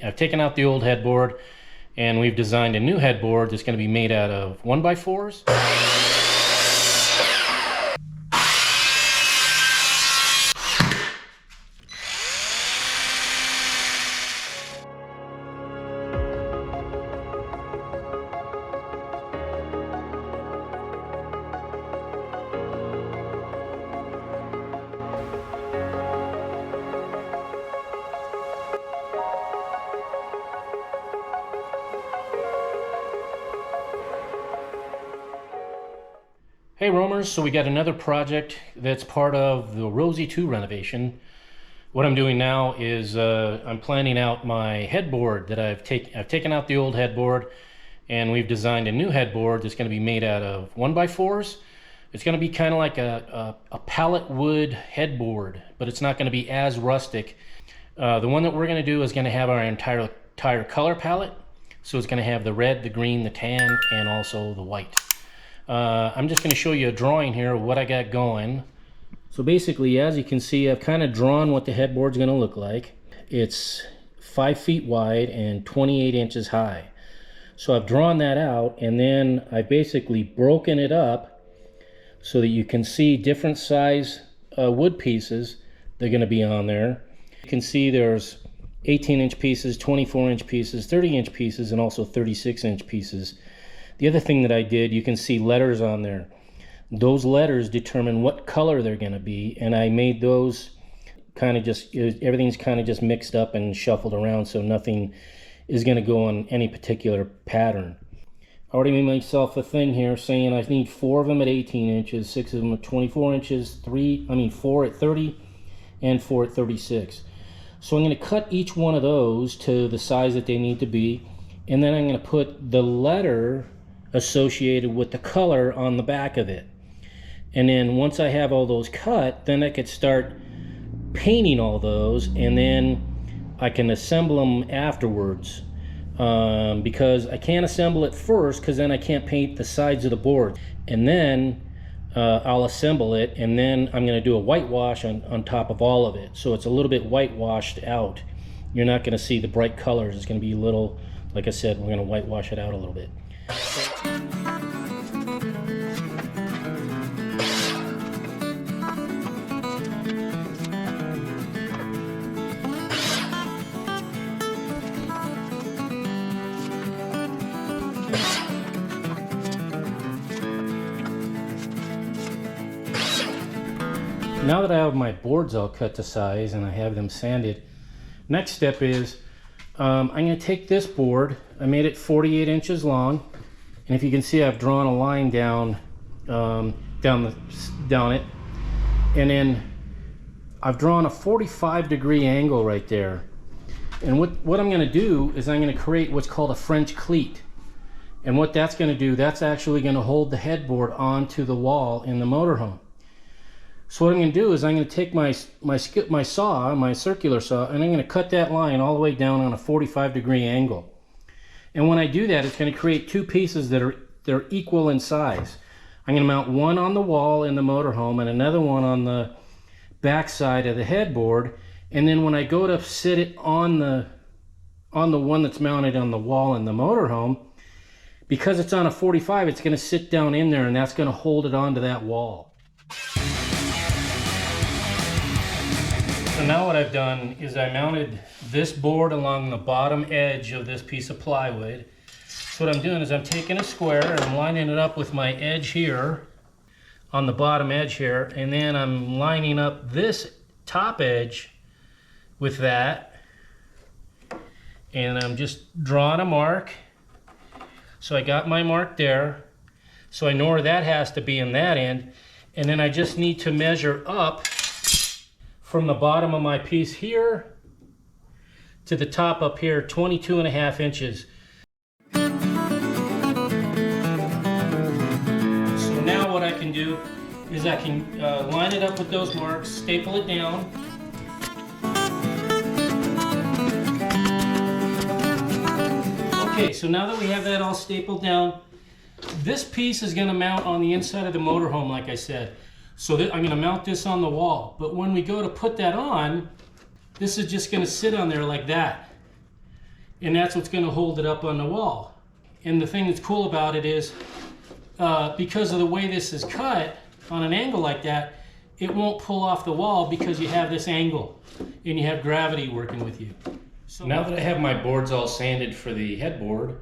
I've taken out the old headboard and we've designed a new headboard that's going to be made out of 1x4s. Hey Roamers, so we got another project that's part of the Rosie 2 renovation. What I'm doing now is I'm planning out my headboard that I've taken out the old headboard and we've designed a new headboard that's going to be made out of 1x4s. It's going to be kind of like a pallet wood headboard, but it's not going to be as rustic. The one that we're going to do is going to have our entire color palette. So it's going to have the red, the green, the tan, and also the white. I'm just going to show you a drawing here of what I got going. So basically, as you can see, I've kind of drawn what the headboard's going to look like. It's 5 feet wide and 28 inches high. So I've drawn that out, and then I've basically broken it up so that you can see different size wood pieces that are going to be on there. You can see there's 18-inch pieces, 24-inch pieces, 30-inch pieces, and also 36-inch pieces. The other thing that I did, you can see letters on there. Those letters determine what color they're going to be, and I made those kind of just, everything's kind of just mixed up and shuffled around, so nothing is going to go on any particular pattern. I already made myself a thing here saying I need 4 of them at 18 inches, 6 of them at 24 inches, 4 at 30, and 4 at 36. So I'm going to cut each one of those to the size that they need to be, and then I'm going to put the letter associated with the color on the back of it. And then once I have all those cut, then I could start painting all those, and then I can assemble them afterwards, because I can't assemble it first because then I can't paint the sides of the board. And then I'll assemble it, and then I'm going to do a whitewash on top of all of it, so it's a little bit whitewashed out. You're not going to see the bright colors. It's going to be a little, like I said, we're going to whitewash it out a little bit. Now that I have my boards all cut to size and I have them sanded, next step is I'm going to take this board. I made it 48 inches long, and if you can see, I've drawn a line down it, and then I've drawn a 45-degree angle right there. And what I'm going to do is I'm going to create what's called a French cleat. And what that's going to do, that's actually going to hold the headboard onto the wall in the motorhome. So what I'm going to do is I'm going to take my circular saw, and I'm going to cut that line all the way down on a 45-degree angle. And when I do that, it's going to create 2 pieces that are equal in size. I'm going to mount one on the wall in the motorhome and another one on the back side of the headboard. And then when I go to sit it on the one that's mounted on the wall in the motorhome, because it's on a 45, it's going to sit down in there, and that's going to hold it onto that wall. So now what I've done is I mounted this board along the bottom edge of this piece of plywood. So what I'm doing is I'm taking a square and I'm lining it up with my edge here on the bottom edge here, and then I'm lining up this top edge with that, and I'm just drawing a mark. So I got my mark there, so I know where that has to be in that end, and then I just need to measure up from the bottom of my piece here to the top up here, 22.5 inches. So now what I can do is I can line it up with those marks, staple it down. Okay, so now that we have that all stapled down, this piece is going to mount on the inside of the motorhome, like I said. So that I'm going to mount this on the wall. But when we go to put that on, this is just going to sit on there like that. and that's what's going to hold it up on the wall. And the thing that's cool about it is because of the way this is cut on an angle like that, it won't pull off the wall because you have this angle and you have gravity working with you. So now that I have my boards all sanded for the headboard,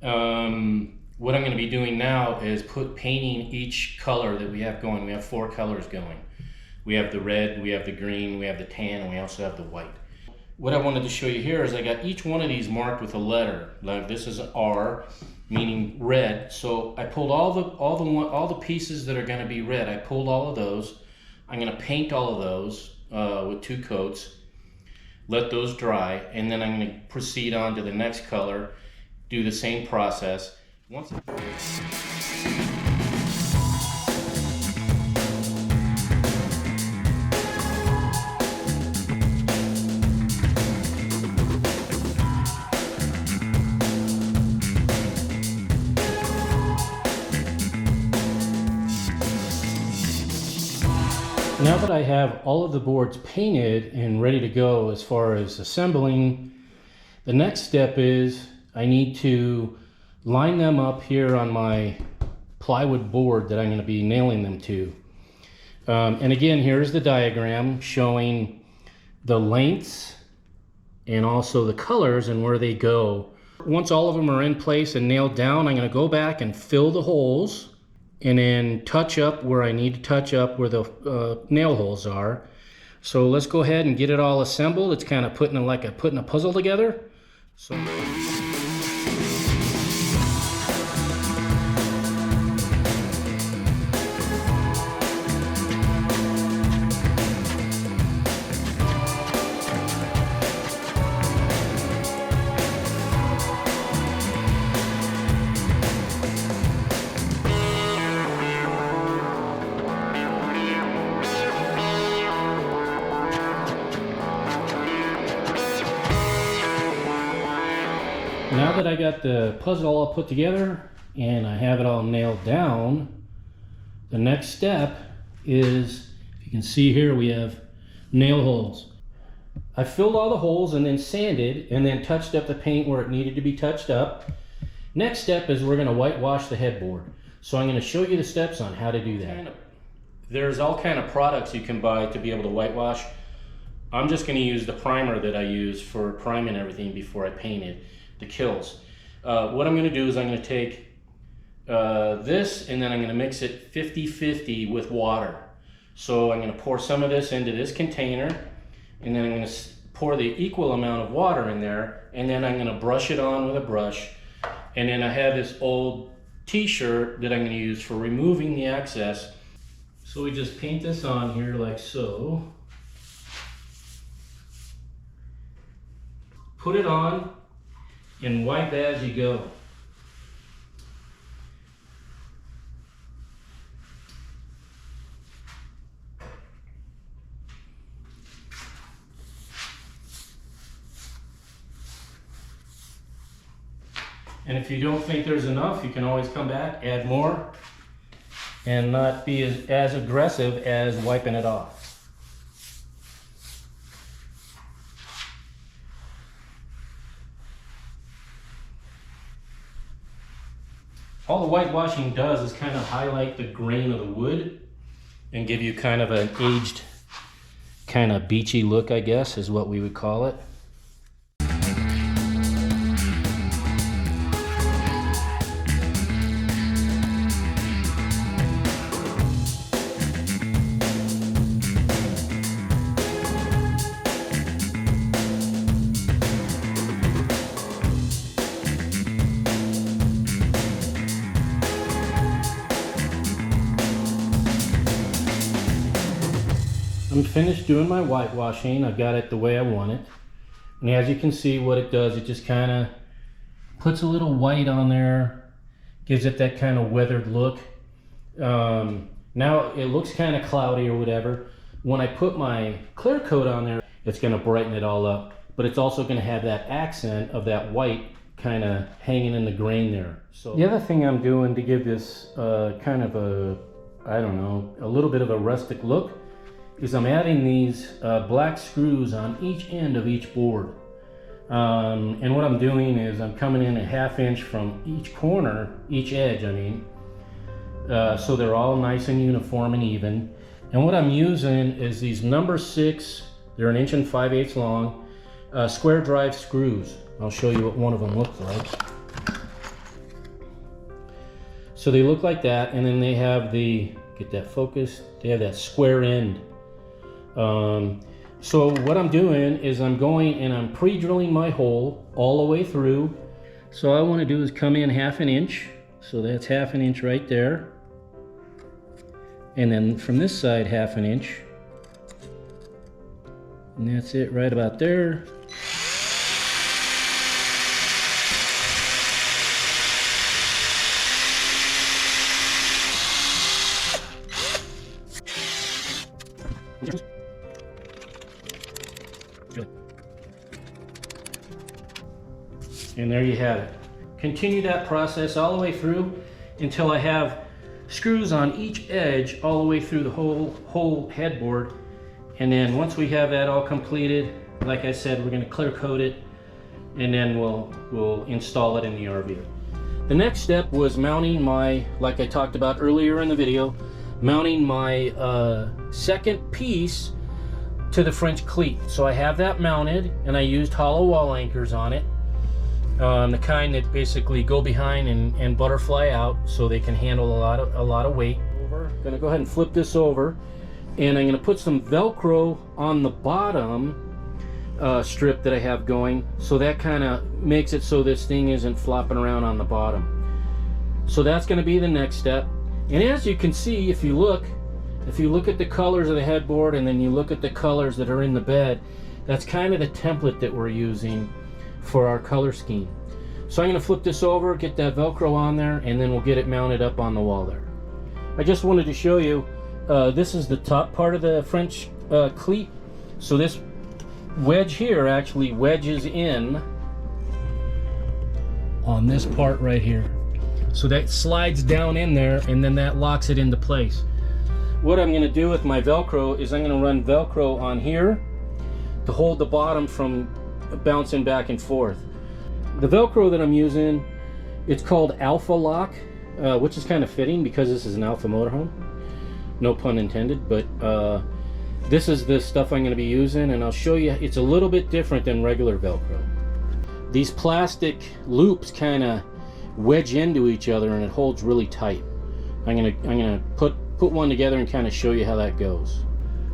what I'm going to be doing now is painting each color that we have going. We have 4 colors going. We have the red, we have the green, we have the tan, and we also have the white. What I wanted to show you here is I got each one of these marked with a letter. Like this is an R, meaning red. So I pulled all the pieces that are going to be red. I pulled all of those. I'm going to paint all of those with 2 coats. Let those dry, and then I'm going to proceed on to the next color. Do the same process. Now that I have all of the boards painted and ready to go as far as assembling, the next step is I need to line them up here on my plywood board that I'm going to be nailing them to. And again, here's the diagram showing the lengths and also the colors and where they go. Once all of them are in place and nailed down, I'm going to go back and fill the holes and then touch up where I need to touch up where the nail holes are. So let's go ahead and get it all assembled. It's kind of putting a puzzle together. So now that I got the puzzle all put together and I have it all nailed down, the next step is, if you can see here, we have nail holes. I filled all the holes and then sanded and then touched up the paint where it needed to be touched up. Next step is we're going to whitewash the headboard. So I'm going to show you the steps on how to do that. There's all kind of products you can buy to be able to whitewash. I'm just going to use the primer that I use for priming everything before I paint it. The Kills. What I'm going to do is I'm going to take this and then I'm going to mix it 50-50 with water. So I'm going to pour some of this into this container and then I'm going to pour the equal amount of water in there, and then I'm going to brush it on with a brush. And then I have this old t-shirt that I'm going to use for removing the excess. So we just paint this on here like so. Put it on and wipe as you go. And if you don't think there's enough, you can always come back, add more, and not be as aggressive as wiping it off. All the whitewashing does is kind of highlight the grain of the wood and give you kind of an aged, kind of beachy look, I guess, is what we would call it. I'm finished doing my whitewashing. I got it the way I want it. And as you can see, what it does, it just kind of puts a little white on there, gives it that kind of weathered look. Now it looks kind of cloudy or whatever. When I put my clear coat on there, it's going to brighten it all up, but it's also going to have that accent of that white kind of hanging in the grain there. So the other thing I'm doing to give this kind of a, I don't know, a little bit of a rustic look is I'm adding these black screws on each end of each board. And what I'm doing is I'm coming in a 1/2 inch from each corner, each edge, I mean, so they're all nice and uniform and even. And what I'm using is these number 6, they're 1 5/8 long, square drive screws. I'll show you what one of them looks like. So they look like that, and then they have the, get that focused, they have that square end. So what I'm doing is I'm going and I'm pre-drilling my hole all the way through. So all I want to do is come in 1/2 inch. So that's 1/2 inch right there. And then from this side 1/2 inch. And that's it right about there. And there you have it. Continue that process all the way through until I have screws on each edge all the way through the whole headboard. And then once we have that all completed, like I said, we're going to clear coat it, and then we'll install it in the RV. The next step was mounting my, like I talked about earlier in the video, mounting my second piece to the French cleat. So I have that mounted, and I used hollow wall anchors on it. The kind that basically go behind and butterfly out, so they can handle a lot of weight. I'm gonna go ahead and flip this over, and I'm gonna put some Velcro on the bottom strip that I have going, so that kind of makes it so this thing isn't flopping around on the bottom. So that's gonna be the next step. And as you can see, if you look at the colors of the headboard, and then you look at the colors that are in the bed, that's kind of the template that we're using for our color scheme. So I'm going to flip this over, get that Velcro on there, and then we'll get it mounted up on the wall there. I just wanted to show you, this is the top part of the French cleat. So this wedge here actually wedges in on this part right here. So that slides down in there, and then that locks it into place. What I'm going to do with my Velcro is I'm going to run Velcro on here to hold the bottom from bouncing back and forth. The Velcro that I'm using, it's called Alpha Lock, which is kind of fitting because this is an Alpha motorhome. No pun intended, but this is the stuff I'm going to be using, and I'll show you. It's a little bit different than regular Velcro. These plastic loops kind of wedge into each other, and it holds really tight. I'm gonna put one together and kind of show you how that goes.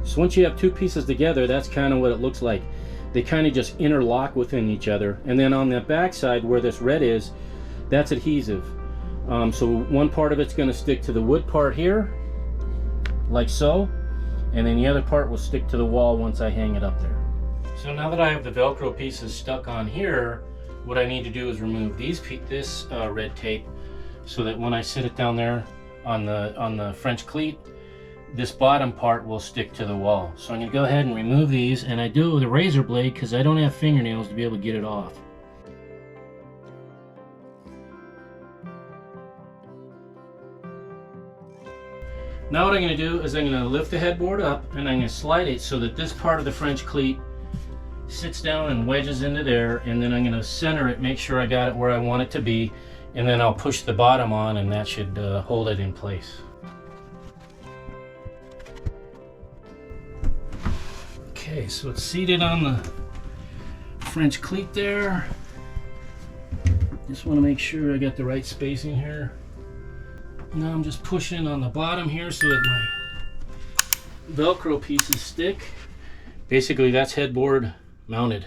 So once you have two pieces together, that's kind of what it looks like. They kind of just interlock within each other, and then on the back side where this red is, that's adhesive. So one part of it's going to stick to the wood part here, like so, and then the other part will stick to the wall once I hang it up there. So now that I have the Velcro pieces stuck on here, what I need to do is remove this red tape, so that when I sit it down there on the French cleat, this bottom part will stick to the wall. So I'm going to go ahead and remove these, and I do it with a razor blade because I don't have fingernails to be able to get it off. Now what I'm going to do is I'm going to lift the headboard up, and I'm going to slide it so that this part of the French cleat sits down and wedges into there, and then I'm going to center it, make sure I got it where I want it to be, and then I'll push the bottom on, and that should hold it in place. Okay, so it's seated on the French cleat there. Just want to make sure I got the right spacing here. Now I'm just pushing on the bottom here so that my Velcro pieces stick. Basically, that's headboard mounted.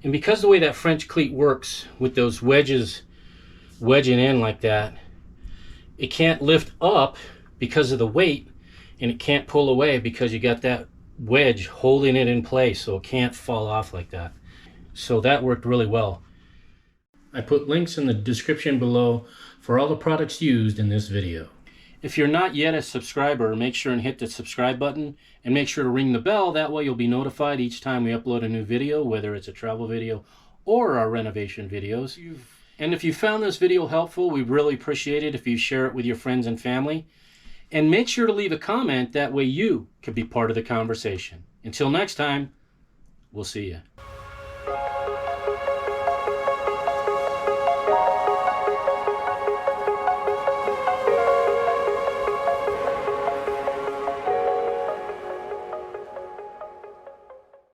And because the way that French cleat works with those wedges wedging in like that, it can't lift up because of the weight, and it can't pull away because you got that wedge holding it in place, so it can't fall off like that. So that worked really well. I put links in the description below for all the products used in this video. If you're not yet a subscriber, make sure and hit the subscribe button, and make sure to ring the bell. That way you'll be notified each time we upload a new video, whether it's a travel video or our renovation videos. And if you found this video helpful, we'd really appreciate it if you share it with your friends and family. And make sure to leave a comment, that way you could be part of the conversation. Until next time, we'll see you.